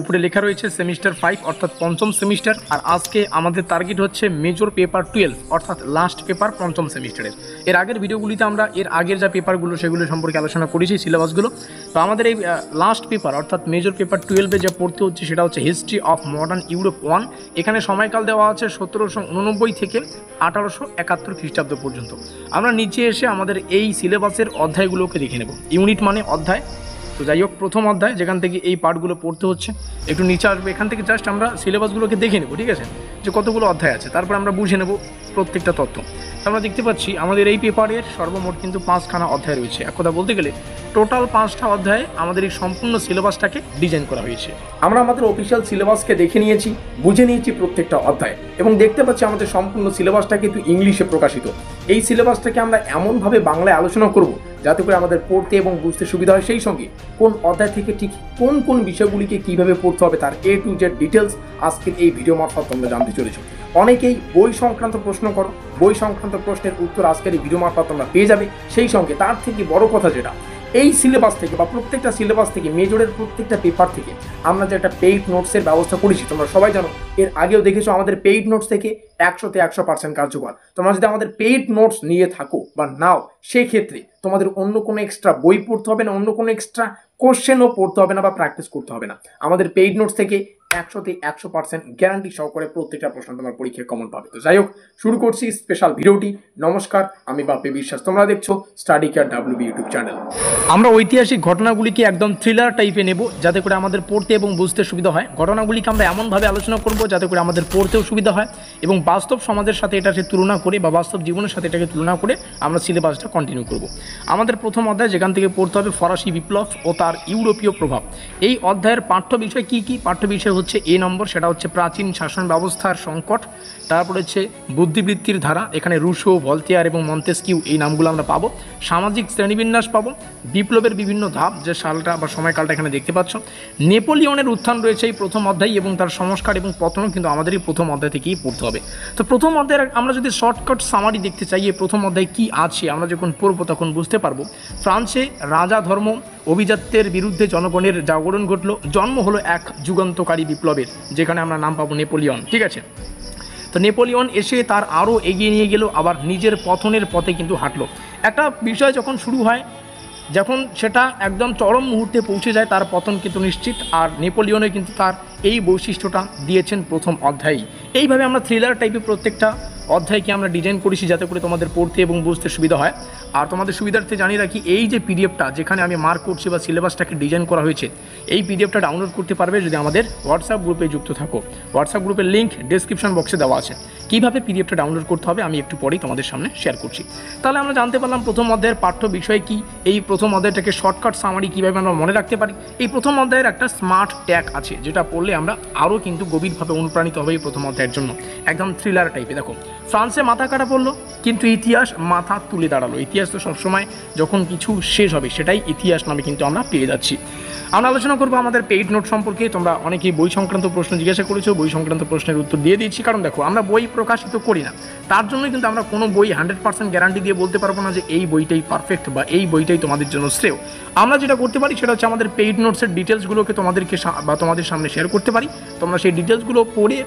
উপরে লেখা রয়েছে সেমিস্টার 5 অর্থাৎ পঞ্চম সেমিস্টার। আর আজকে আমাদের টার্গেট হচ্ছে মেজর পেপার 12 অর্থাৎ লাস্ট পেপার পঞ্চম সেমিস্টারের। এর আগের ভিডিওগুলিতে আমরা এর আগের যা পেপারগুলো সেগুলো সম্পর্কে আলোচনা করেছি, সিলেবাসগুলো। তো আমাদের এই লাস্ট পেপার অর্থাৎ মেজর পেপার 12-এ যা পড়তে হচ্ছে সেটা হচ্ছে হিস্ট্রি অফ মডার্ন ইউরোপ 1। এখানে সময়কাল দেওয়া আছে 1789 থেকে 1871 খ্রিস্টাব্দ পর্যন্ত। আমরা নিচে এসে আমাদের এই সিলেবাসের অধ্যায়গুলোকে দেখে নেব। ইউনিট মানে অধ্যায়। তো যাই হোক, প্রথম অধ্যায় যেখান থেকে এই পার্টগুলো পড়তে হচ্ছে, একটু নিচে আসবে, এখান থেকে জাস্ট আমরা সিলেবাসগুলোকে দেখে নেব, ঠিক আছে, যে কতগুলো অধ্যায় আছে, তারপর আমরা বুঝে নেব প্রত্যেকটা তথ্য। তো আমরা দেখতে পাচ্ছি আমাদের এই পেপারের সর্বমোট কিন্তু 5খানা অধ্যায় রয়েছে। এক কথা বলতে গেলে টোটাল 5টা অধ্যায়ে আমাদের এই সম্পূর্ণ সিলেবাসটাকে ডিজাইন করা হয়েছে। আমরা আমাদের অফিসিয়াল সিলেবাসকে দেখে নিয়েছি, বুঝে নিয়েছি প্রত্যেকটা অধ্যায়, এবং দেখতে পাচ্ছি আমাদের সম্পূর্ণ সিলেবাসটা কিন্তু ইংলিশে প্রকাশিত। এই সিলেবাসটাকে আমরা এমনভাবে বাংলায় আলোচনা করব যাতে করে আমাদের পড়তে এবং বুঝতে সুবিধা হয়। সেই সঙ্গে কোন অধ্যায় থেকে ঠিক কোন কোন বিষয়গুলিকে কিভাবে পড়তে হবে তার A to Z ডিটেলস আজকের এই ভিডিও মারফত তোমরা জানতে চলেছো। অনেকেই বই সংক্রান্ত প্রশ্ন করো, বই সংক্রান্ত প্রশ্নের উত্তর আজকের এই ভিডিও মারফত তোমরা পেয়ে যাবে। সেই সঙ্গে তার থেকে বড় কথা যেটা, এই সিলেবাস থেকে বা প্রত্যেকটা সিলেবাস থেকে মেজরের প্রত্যেকটা পেপার থেকে আমরা যে একটা পেইড নোটসের ব্যবস্থা করেছি, তোমরা সবাই জানো, এর আগেও দেখেছো আমাদের পেইড নোটস থেকে 100-তে 100% কার্যকর। তোমরা যদি আমাদের পেইড নোটস নিয়ে থাকো বা নাও, সেক্ষেত্রে তোমাদের অন্য কোনো এক্সট্রা বই পড়তে হবে না, অন্য কোনো এক্সট্রা কোশ্চেনও পড়তে হবে না বা প্র্যাকটিস করতে হবে না। আমাদের পেইড নোটস থেকে 100-তে 100% গ্যারান্টি সহকারে প্রত্যেকটা প্রশ্ন তোমার পরীক্ষায় কমন পাবে। তো যাই হোক, শুরু করছি স্পেশাল ভিডিওটি। নমস্কার, আমি বাপি বিশ্বাস, তোমরা দেখছো study care WB YouTube channel. আমরা ঐতিহাসিক ঘটনাগুলিকে একদম থ্রিলার টাইপে নেব যাতে করে আমাদের পড়তে এবং বুঝতে সুবিধা হয়। ঘটনাগুলিকে আমরা এমনভাবে আলোচনা করব যাতে করে আমাদের পড়তেও সুবিধা হয় এবং বাস্তব সমাজের সাথে এটাকে তুলনা করে বা বাস্তব জীবনের সাথে এটাকে তুলনা করে আমরা সিলেবাসটা কন্টিনিউ করব। আমাদের প্রথম অধ্যায় যেখান থেকে পড়তে হবে ফরাসি বিপ্লব ও তার ইউরোপীয় প্রভাব। এই অধ্যায়ের পাঠ্য বিষয় কি কি? পাঠ্য বিষয় হচ্ছে A নম্বর, সেটা হচ্ছে প্রাচীন শাসন ব্যবস্থার সংকট। তারপর হচ্ছে বুদ্ধিবৃত্তির ধারা, এখানে রুশো, ভলতেয়ার এবং মন্তেস্কিউ এই নামগুলো আমরা পাবো। সামাজিক শ্রেণীবিন্যাস পাবো। বিপ্লবের বিভিন্ন ধাপ, যে সালটা বা সময়কালটা এখানে দেখতে পাচ্ছ। নেপোলিয়নের উত্থান রয়েছে এই প্রথম অধ্যায় এবং তার সংস্কার এবং পতনও কিন্তু আমাদের এই প্রথম অধ্যায় থেকেই পড়তে হবে। তো প্রথম অধ্যায়ের আমরা যদি শর্টকাট সামারি দেখতে চাই, এই প্রথম অধ্যায় কী আছে আমরা যখন পড়বো তখন বুঝতে পারবো। ফ্রান্সে রাজা ধর্ম অভিজাত্যের বিরুদ্ধে জনগণের জাগরণ ঘটল, জন্ম হলো এক যুগান্তকারী বিপ্লবের, যেখানে আমরা নাম পাবো নেপোলিয়ন, ঠিক আছে। তো নেপোলিয়ন এসে তার আরও এগিয়ে নিয়ে গেল, আবার নিজের পতনের পথে কিন্তু হাঁটলো। একটা বিষয় যখন শুরু হয়, যখন সেটা একদম চরম মুহূর্তে পৌঁছে যায়, তার পতন কিন্তু নিশ্চিত। আর নেপোলিয়নে কিন্তু তার এই বৈশিষ্ট্যটা দিয়েছেন প্রথম অধ্যায়েই। এইভাবে আমরা থ্রিলার টাইপের প্রত্যেকটা অধ্যায়কে আমরা ডিজাইন করেছি যাতে করে তোমাদের পড়তে এবং বুঝতে সুবিধা হয়। আর তোমাদের সুবিধার্থে জানিয়ে রাখি, এই যে পিডিএফটা যেখানে আমি মার্ক করছি বা সিলেবাসটাকে ডিজাইন করা হয়েছে, এই পিডিএফটা ডাউনলোড করতে পারবে যদি আমাদের হোয়াটসঅ্যাপ গ্রুপে যুক্ত থাকো। হোয়াটসঅ্যাপ গ্রুপের লিঙ্ক ডেসক্রিপশন বক্সে দেওয়া আছে। কীভাবে পিডিএফটা ডাউনলোড করতে হবে আমি একটু পরেই তোমাদের সামনে শেয়ার করছি। তাহলে আমরা জানতে পারলাম প্রথম অধ্যায়ের পাঠ্য বিষয় কী, এই প্রথম অধ্যায়টাকে শর্টকাট সামারি কীভাবে আমরা মনে রাখতে পারি। এই প্রথম অধ্যায়ের একটা স্মার্ট ট্যাগ আছে, যেটা পড়লে আমরা আরও কিন্তু গভীরভাবে অনুপ্রাণিত হবে এই প্রথম অধ্যায়ের জন্য। একদম থ্রিলার টাইপে। দেখো, ফ্রান্সে মাথা কাটা পড়লো কিন্তু ইতিহাস মাথা তুলে দাঁড়ালো। ইতিহাস তো সবসময় যখন কিছু শেষ হবে সেটাই ইতিহাস নামে কিন্তু আমরা পেয়ে যাচ্ছি। আমরা আলোচনা করবো আমাদের পেইড নোট সম্পর্কে। তোমরা অনেকেই বই সংক্রান্ত প্রশ্ন জিজ্ঞাসা করেছো, বই সংক্রান্ত প্রশ্নের উত্তর দিয়ে দিয়েছি। কারণ দেখো, আমরা বই প্রকাশিত করি না, তার জন্যই কিন্তু আমরা কোনো বই 100% গ্যারান্টি দিয়ে বলতে পারবো না যে এই বইটাই পারফেক্ট বা এই বইটাই তোমাদের জন্য শ্রেয়। আমরা যেটা করতে পারি সেটা হচ্ছে আমাদের পেইড নোটসের ডিটেলসগুলোকে তোমাদেরকে বা তোমাদের সামনে শেয়ার করতে পারি। তোমরা সেই ডিটেলসগুলো পড়ে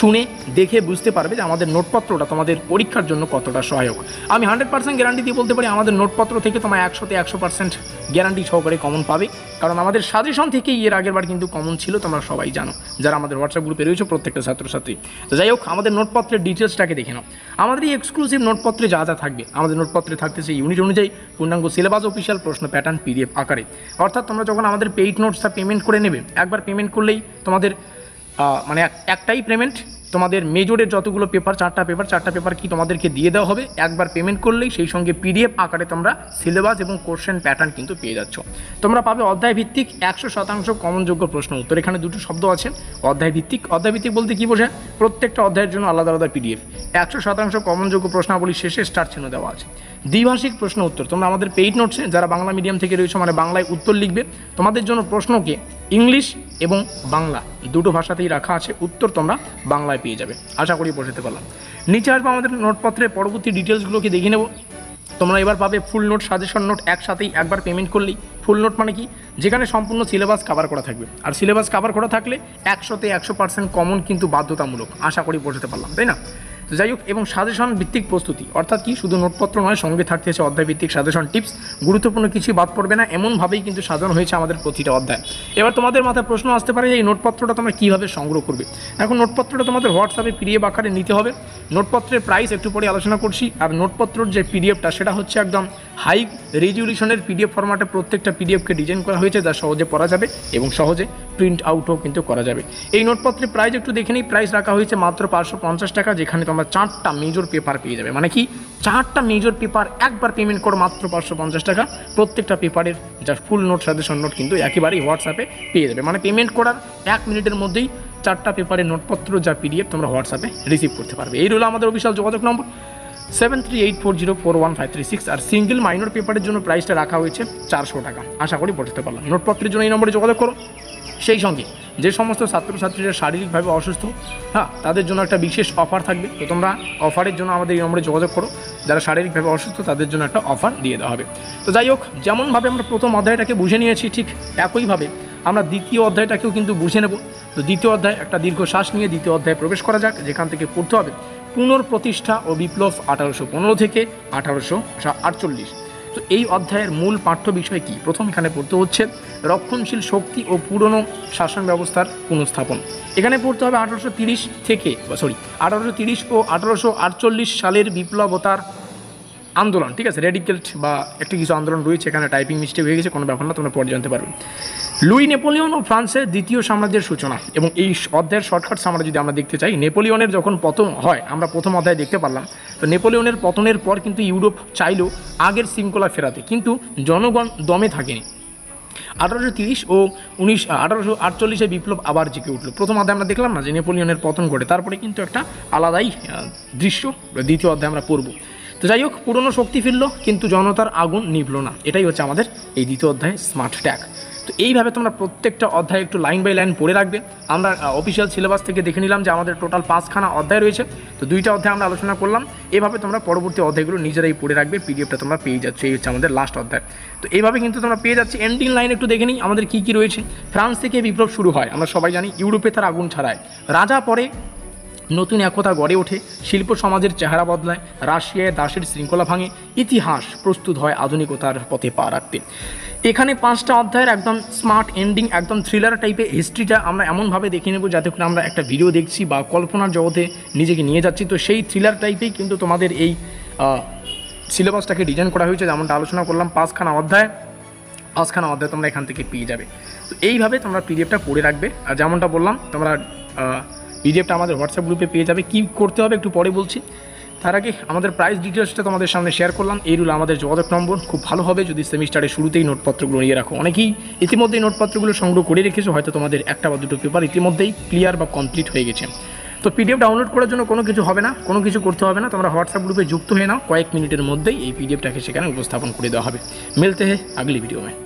শুনে দেখে বুঝতে পারবে যে আমাদের নোটপত্রটা তোমাদের পরীক্ষার জন্য কতটা সহায়ক। আমি 100% গ্যারান্টি দিয়ে বলতে পারি আমাদের নোটপত্র থেকে তোমার 100-তে 100% গ্যারান্টি সহকারে কমন পাবে। কারণ আমাদের সাজেশন থেকেই এর আগের বার কিন্তু কমন ছিল, তোমরা সবাই জানো যারা আমাদের হোয়াটসঅ্যাপ গ্রুপে রয়েছে প্রত্যেকটা ছাত্রছাত্রী। তো যাই হোক, আমাদের নোটপত্রের ডিটেলসটাকে দেখে নাও। আমাদের এই এক্সক্লুসিভ নোটপত্রে যা যা থাকবে, আমাদের নোটপত্রে থাকতেছে ইউনিট অনুযায়ী পূর্ণাঙ্গ সিলেবাস, অফিসিয়াল প্রশ্ন প্যাটার্ন PDF আকারে। অর্থাৎ তোমরা যখন আমাদের পেইড নোটসটা পেমেন্ট করে নেবে, একবার পেমেন্ট করলেই তোমাদের মানে একটাই পেমেন্ট, তোমাদের মেজরের যতগুলো পেপার, 4টা পেপার কি তোমাদেরকে দিয়ে দেওয়া হবে। একবার পেমেন্ট করলেই সেই সঙ্গে PDF আকারে তোমরা সিলেবাস এবং কোশ্চেন প্যাটার্ন কিন্তু পেয়ে যাচ্ছ। তোমরা পাবে অধ্যায় ভিত্তিক 100% কমনযোগ্য প্রশ্ন উত্তর। এখানে দুটো শব্দ আছে, অধ্যায় ভিত্তিক। অধ্যায় ভিত্তিক বলতে কী বোঝায়? প্রত্যেকটা অধ্যায়ের জন্য আলাদা আলাদা PDF। 100% কমনযোগ্য প্রশ্নাবলী শেষে স্টার চিহ্ন দেওয়া আছে। দ্বিভাষিক প্রশ্ন উত্তর, তোমরা আমাদের পেইড নোটসে যারা বাংলা মিডিয়াম থেকে রয়েছে মানে বাংলায় উত্তর লিখবে, তোমাদের জন্য প্রশ্নকে ইংলিশ এবং বাংলা দুটো ভাষাতেই রাখা আছে, উত্তর তোমরা বাংলায় পেয়ে যাবে। আশা করি বোঝাতে পারলাম। নিচে আসবো আমাদের নোটপত্রের পরবর্তী ডিটেলসগুলোকে দেখে নেব। তোমরা এবার পাবে ফুল নোট, সাজেশন নোট একসাথেই একবার পেমেন্ট করলেই। ফুল নোট মানে কি, যেখানে সম্পূর্ণ সিলেবাস কভার করা থাকবে, আর সিলেবাস কভার করা থাকলে 100% কমন কিন্তু বাধ্যতামূলক, আশা করি বোঝাতে পারলাম, তাই না? তো যাই হোক, এবং সাজেশন ভিত্তিক প্রস্তুতি, অর্থাৎ কি শুধু নোটপত্র নয়, সঙ্গে থাকতে হচ্ছে অধ্যায় ভিত্তিক সাজেশন টিপস, গুরুত্বপূর্ণ কিছুই বাদ পড়বে না, এমনভাবেই কিন্তু সাজানো হয়েছে আমাদের প্রতিটা অধ্যায়। এবার তোমাদের মাথায় প্রশ্ন আসতে পারে যে এই নোটপত্রটা তোমরা কীভাবে সংগ্রহ করবে। এখন নোটপত্রটা তোমাদের হোয়াটসঅ্যাপে পিডিএফ আকারে নিতে হবে। নোটপত্রের প্রাইস একটু পরে আলোচনা করছি। আর নোটপত্রের যে পিডিএফটা সেটা হচ্ছে একদম হাই রেজলিউশনের পিডিএফ ফরম্যাটে প্রত্যেকটা পিডিএফকে ডিজাইন করা হয়েছে, যা সহজে পড়া যাবে এবং সহজে প্রিন্ট আউটও কিন্তু করা যাবে। এই নোটপত্রের প্রাইস একটু দেখে নিই। প্রাইস রাখা হয়েছে মাত্র 550 টাকা, যেখানে তোমরা 4টা মেজর পেপার পেয়ে যাবে। মানে কি, 4টা মেজর পেপার একবার পেমেন্ট করো মাত্র 550 টাকা। প্রত্যেকটা পেপারের যা ফুল নোট, সাজেশন নোট কিন্তু একেবারেই হোয়াটসঅ্যাপে পেয়ে যাবে। মানে পেমেন্ট করার 1 মিনিটের মধ্যেই 4টা পেপারের নোটপত্র যা পিডিএফ তোমরা হোয়াটসঅ্যাপে রিসিভ করতে পারবে। এই হলো আমাদের অফিসিয়াল যোগাযোগ নম্বর 7384041536। আর সিঙ্গেল মাইনর পেপারের জন্য প্রাইসটা রাখা হয়েছে 400 টাকা। আশা করি বোঝাতে পারলাম। নোটপত্রের জন্য এই নম্বরে যোগাযোগ করো। সেই সঙ্গে যে সমস্ত ছাত্রছাত্রীরা শারীরিকভাবে অসুস্থ, তাদের জন্য একটা বিশেষ অফার থাকবে। তো তোমরা অফারের জন্য আমাদের এই নম্বরে যোগাযোগ করো। যারা শারীরিকভাবে অসুস্থ তাদের জন্য একটা অফার দিয়ে দেওয়া হবে। তো যাই হোক, যেমনভাবে আমরা প্রথম অধ্যায়টাকে বুঝে নিয়েছি, ঠিক একইভাবে আমরা দ্বিতীয় অধ্যায়টাকেও কিন্তু বুঝে নেব। তো দ্বিতীয় অধ্যায়, একটা দীর্ঘশ্বাস নিয়ে দ্বিতীয় অধ্যায়ে প্রবেশ করা যাক, যেখান থেকে পড়তে হবে পুনর্প্রতিষ্ঠা ও বিপ্লব 1815 থেকে 1848। তো এই অধ্যায়ের মূল পাঠ্য বিষয় কি? প্রথম এখানে পড়তে হচ্ছে রক্ষণশীল শক্তি ও পুরনো শাসন ব্যবস্থার পুনঃস্থাপন। এখানে পড়তে হবে 1830 ও 1848 সালের বিপ্লবতার আন্দোলন। ঠিক আছে, রেডিকেলট বা একটা কিছু আন্দোলন রয়েছে, এখানে টাইপিং মিস্টেক হয়ে গেছে, কোনো ব্যাপার না, তোমরা পরে জানতে পারবে। লুই নেপোলিয়ন ও ফ্রান্সের দ্বিতীয় সাম্রাজ্যের সূচনা। এবং এই অধ্যায়ের শর্টকাট সামারা যদি আমরা দেখতে চাই, নেপোলিয়নের যখন পতন হয়, আমরা প্রথম অধ্যায়ে দেখতে পারলাম। তো নেপোলিয়নের পতনের পর কিন্তু ইউরোপ চাইলেও আগের শৃঙ্খলা ফেরাতে, কিন্তু জনগণ দমে থাকেনি। 1830 ও 1848 বিপ্লব আবার জেগে উঠল। প্রথম অধ্যায়ে আমরা দেখলাম না যে নেপোলিয়নের পতন ঘটে, তারপরে কিন্তু একটা আলাদাই দৃশ্য দ্বিতীয় অধ্যায়ে আমরা পড়ব। তো যাই হোক, পুরনো শক্তি ফিরল কিন্তু জনতার আগুন নিভল না। এটাই হচ্ছে আমাদের এই দ্বিতীয় অধ্যায় স্মার্ট ট্যাগ। তো এইভাবে তোমরা প্রত্যেকটা অধ্যায় একটু লাইন বাই লাইন পড়ে রাখবে। আমরা অফিসিয়াল সিলেবাস থেকে দেখে নিলাম যে আমাদের টোটাল 5খানা অধ্যায় রয়েছে। তো 2টা অধ্যায় আমরা আলোচনা করলাম। এভাবে তোমরা পরবর্তী অধ্যায়গুলো নিজেরাই পড়ে রাখবে। পিডিএফটা তোমরা পেয়ে যাচ্ছ। এই হচ্ছে আমাদের লাস্ট অধ্যায়। তো এইভাবে কিন্তু তোমরা পেয়ে যাচ্ছে। এন্ডিং লাইন একটু দেখে নিই আমাদের কী কী রয়েছে। ফ্রান্স থেকে বিপ্লব শুরু হয়, আমরা সবাই জানি। ইউরোপে তার আগুন ছড়ায়, রাজা পরে নতুন একতা গড়ে ওঠে, শিল্প সমাজের চেহারা বদলায়, রাশিয়ায় দাসের শৃঙ্খলা ভাঙে, ইতিহাস প্রস্তুত হয় আধুনিকতার পথে পা রাখতে। এখানে 5টা অধ্যায়ের একদম স্মার্ট এন্ডিং, একদম থ্রিলার টাইপের হিস্ট্রিটা আমরা এমনভাবে দেখে নেব যাতে করে আমরা একটা ভিডিও দেখছি বা কল্পনার জগতে নিজেকে নিয়ে যাচ্ছি। তো সেই থ্রিলার টাইপেই কিন্তু তোমাদের এই সিলেবাসটাকে ডিজাইন করা হয়েছে। যেমনটা আলোচনা করলাম, 5খানা অধ্যায় তোমরা এখান থেকে পেয়ে যাবে। তো এইভাবে তোমরা পিডিএফটা পড়ে রাখবে। আর যেমনটা বললাম, তোমরা পিডিএফটা আমাদের হোয়াটসঅ্যাপ গ্রুপে পেয়ে যাবে। কী করতে হবে একটু পরে বলছি। তার আগে আমাদের প্রাইস ডিটেলসটা তোমাদের সামনে শেয়ার করলাম। এই হলো আমাদের যোগাযোগ নম্বর। খুব ভালো হবে যদি সেমিস্টারের শুরুতেই নোটপত্রগুলো নিয়ে রাখো। অনেকেই ইতিমধ্যেই নোটপত্রগুলো সংগ্রহ করে রেখেছো, হয়তো তোমাদের 1 বা 2টো পেপার ইতিমধ্যেই ক্লিয়ার বা কমপ্লিট হয়ে গেছে। তো পিডিএফ ডাউনলোড করার জন্য কোনো কিছু হবে না, কোনো কিছু করতে হবে না। তোমরা হোয়াটসঅ্যাপ গ্রুপে যুক্ত হয়ে নাও, কয়েক মিনিটের মধ্যেই এই পিডিএফটাকে সেখানে উপস্থাপন করে দেওয়া হবে। মিলতে हैं अगली वीडियो में।